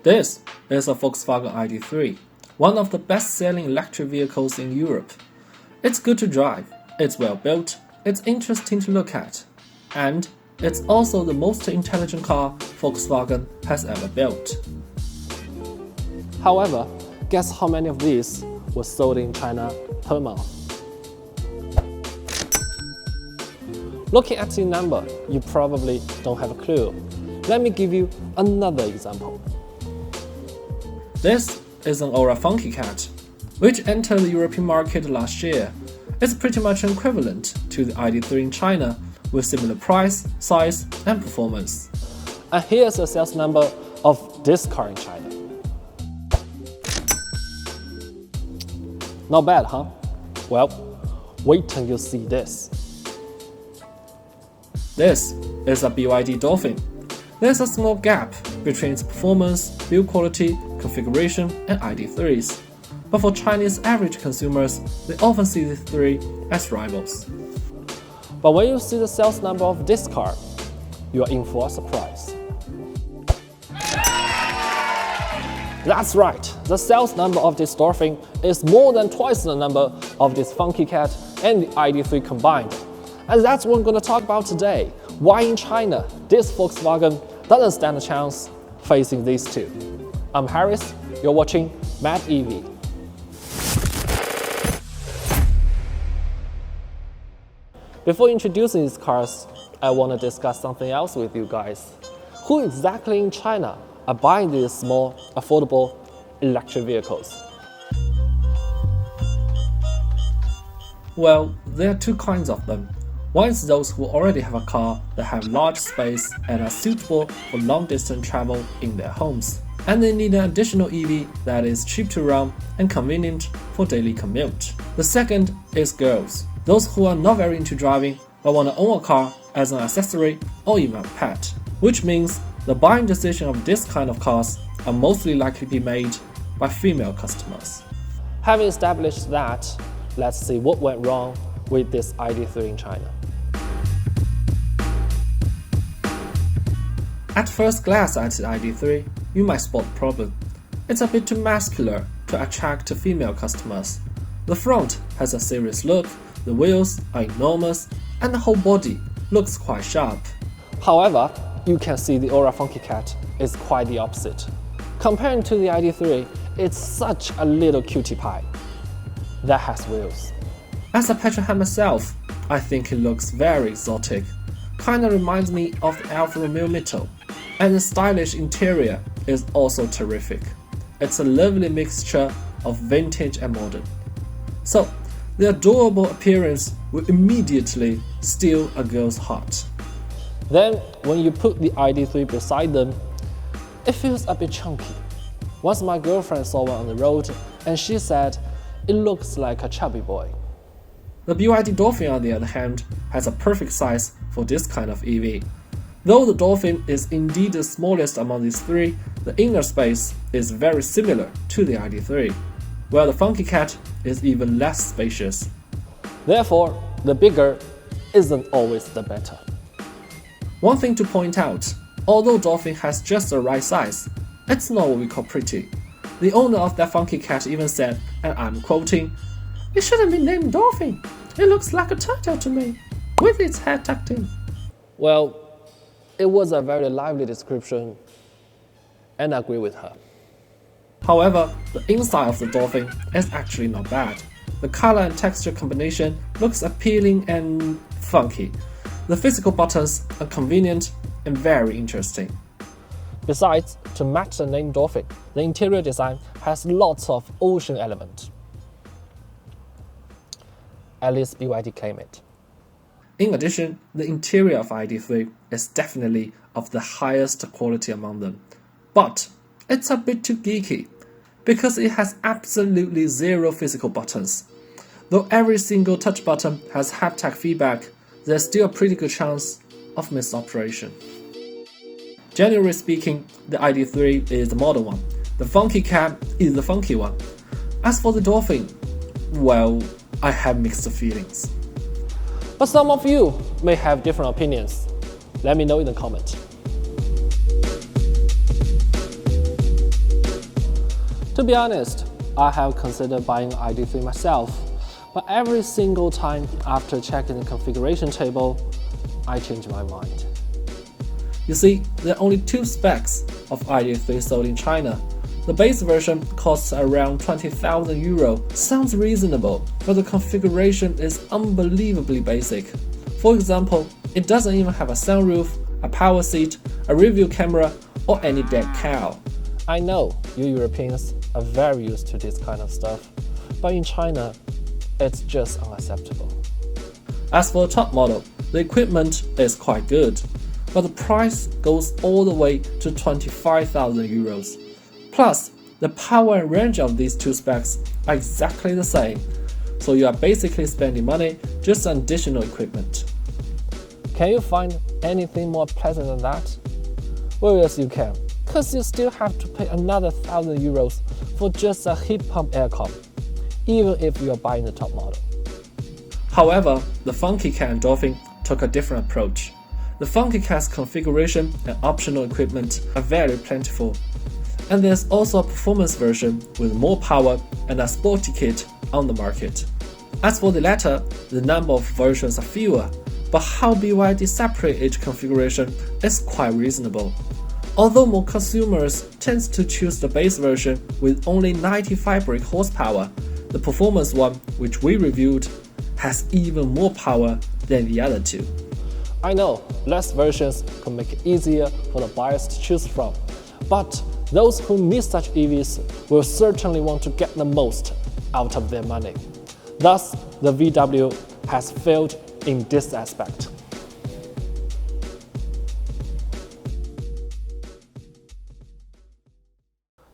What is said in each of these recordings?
This is a Volkswagen ID.3, one of the best-selling electric vehicles in Europe. It's good to drive, it's well built, it's interesting to look at, and it's also the most intelligent car Volkswagen has ever built. However, guess how many of these were sold in China per month? Looking at the number, you probably don't have a clue. Let me give you another example. This is an ORA Funky Cat, which entered the European market last year. It's pretty much equivalent to the ID.3 in China, with similar price, size, and performance. And here's the sales number of this car in China. Not bad, huh? Well, wait till you see this. This is a BYD Dolphin. There's a small gap between its performance, build quality, configuration, and ID.3s. But for Chinese average consumers, they often see the three as rivals. But when you see the sales number of this car, you are in for a surprise. That's right, the sales number of this Dolphin is more than twice the number of this Funky Cat and the ID.3 combined. And that's what we're going to talk about today. Why in China this Volkswagen doesn't stand a chance facing these two. I'm Harris, you're watching Mad EV. Before introducing these cars, I want to discuss something else with you guys. Who exactly in China are buying these small, affordable electric vehicles? Well, there are two kinds of them. One is those who already have a car that have large space and are suitable for long-distance travel in their homes, and they need an additional EV that is cheap to run and convenient for daily commute. The second is girls, those who are not very into driving but want to own a car as an accessory or even a pet, which means the buying decision of this kind of cars are mostly likely to be made by female customers. Having established that, let's see what went wrong with this ID.3 in China. At first glance at the ID.3, you might spot the problem. It's a bit too muscular to attract female customers. The front has a serious look, the wheels are enormous, and the whole body looks quite sharp. However, you can see the ORA Funky Cat is quite the opposite. Comparing to the ID.3, it's such a little cutie pie that has wheels. As a petrolhead myself, I think it looks very exotic. Kinda reminds me of the Alfa Romeo Mito, and the stylish interior is also terrific. It's a lovely mixture of vintage and modern. So, the adorable appearance will immediately steal a girl's heart. Then, when you put the ID.3 beside them, it feels a bit chunky. Once my girlfriend saw one on the road, and she said, it looks like a chubby boy. The BYD Dolphin, on the other hand, has a perfect size for this kind of EV. Though the Dolphin is indeed the smallest among these three, the inner space is very similar to the ID.3, while the Funky Cat is even less spacious. Therefore, the bigger isn't always the better. One thing to point out, although Dolphin has just the right size, it's not what we call pretty. The owner of that Funky Cat even said, and I'm quoting, "It shouldn't be named Dolphin. It looks like a turtle to me, with its head tucked in." Well, it was a very lively description, and I agree with her. However, the inside of the Dolphin is actually not bad. The color and texture combination looks appealing and funky. The physical buttons are convenient and very interesting. Besides, to match the name Dolphin, the interior design has lots of ocean elements. At least BYD claim it. In addition, the interior of ID.3 is definitely of the highest quality among them. But it's a bit too geeky, because it has absolutely zero physical buttons. Though every single touch button has haptic feedback, there's still a pretty good chance of misoperation. Generally speaking, the ID.3 is the modern one. The Funky Cat is the funky one. As for the Dolphin, well, I have mixed feelings. But some of you may have different opinions. Let me know in the comments. To be honest, I have considered buying ID.3 myself, but every single time after checking the configuration table, I change my mind. You see, there are only two specs of ID.3 sold in China. The base version costs around 20,000 euro. Sounds reasonable, but the configuration is unbelievably basic. For example, it doesn't even have a sunroof, a power seat, a review camera, or any dead cow. I know you Europeans are very used to this kind of stuff, but in China, it's just unacceptable. As for the top model, the equipment is quite good, but the price goes all the way to 25,000 euros. Plus, the power and range of these two specs are exactly the same, so you are basically spending money just on additional equipment. Can you find anything more pleasant than that? Well, yes you can, because you still have to pay another 1,000 euros for just a heat pump aircon, even if you are buying the top model. However, the Funky Cat and Dolphin took a different approach. The Funky Cat's configuration and optional equipment are very plentiful, and there's also a performance version with more power and a sporty kit on the market. As for the latter, the number of versions are fewer, but how BYD separate each configuration is quite reasonable. Although more consumers tend to choose the base version with only 95 brake horsepower, the performance one, which we reviewed, has even more power than the other two. I know less versions could make it easier for the buyers to choose from, but those who miss such EVs will certainly want to get the most out of their money. Thus, the VW has failed in this aspect.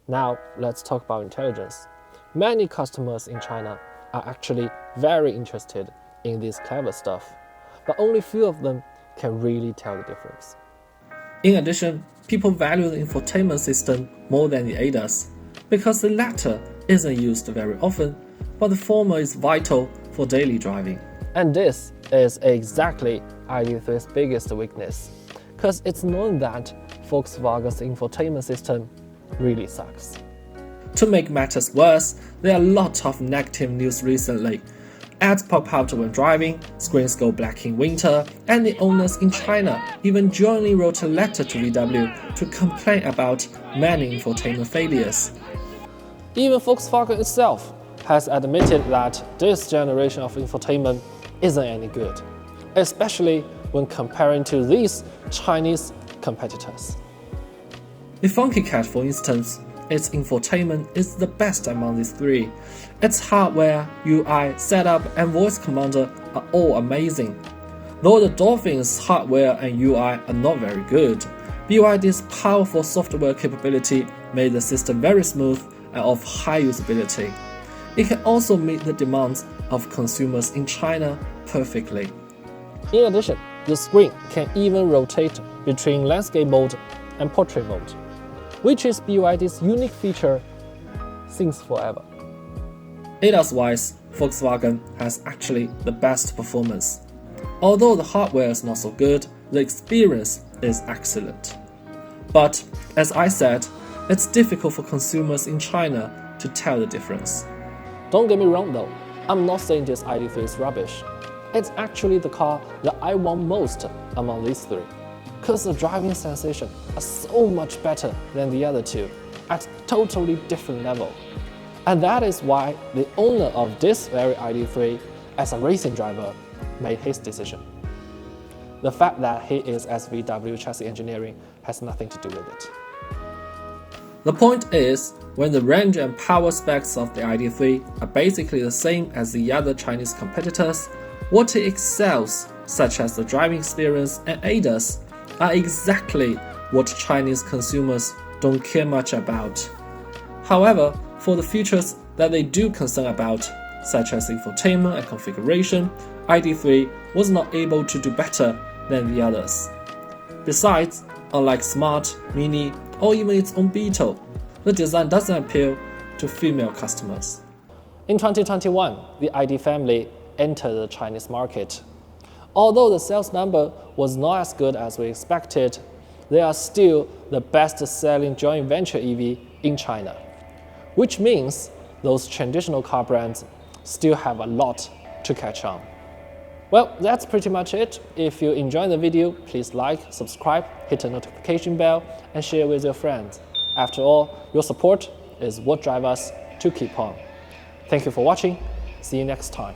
Now, let's talk about intelligence. Many customers in China are actually very interested in this clever stuff, but only few of them can really tell the difference. In addition, people value the infotainment system more than the ADAS, because the latter isn't used very often, but the former is vital for daily driving. And this is exactly ID.3's biggest weakness, because it's known that Volkswagen's infotainment system really sucks. To make matters worse, there are lots of negative news recently. Ads pop out when driving, screens go black in winter, and the owners in China even jointly wrote a letter to VW to complain about many infotainment failures. Even Volkswagen itself has admitted that this generation of infotainment isn't any good, especially when comparing to these Chinese competitors. The Funky Cat, for instance, its infotainment is the best among these three. Its hardware, UI, setup, and voice commander are all amazing. Though the Dolphin's hardware and UI are not very good, BYD's powerful software capability made the system very smooth and of high usability. It can also meet the demands of consumers in China perfectly. In addition, the screen can even rotate between landscape mode and portrait mode, which is BYD's unique feature since forever. ADAS-wise, Volkswagen has actually the best performance. Although the hardware is not so good, the experience is excellent. But, as I said, it's difficult for consumers in China to tell the difference. Don't get me wrong though, I'm not saying this ID.3 is rubbish. It's actually the car that I want most among these three, because the driving sensation is so much better than the other two at a totally different level. And that is why the owner of this very ID.3 as a racing driver made his decision. The fact that he is SVW chassis engineering has nothing to do with it. The point is, when the range and power specs of the ID.3 are basically the same as the other Chinese competitors, what it excels, such as the driving experience and ADAS, are exactly what Chinese consumers don't care much about. However, for the features that they do concern about, such as infotainment and configuration, ID.3 was not able to do better than the others. Besides, unlike Smart, Mini, or even its own Beetle, the design doesn't appeal to female customers. In 2021, the ID family entered the Chinese market. Although the sales number was not as good as we expected, they are still the best-selling joint venture EV in China. which means those traditional car brands still have a lot to catch on. Well, that's pretty much it. If you enjoyed the video, please like, subscribe, hit the notification bell, and share with your friends. After all, your support is what drives us to keep on. Thank you for watching. See you next time.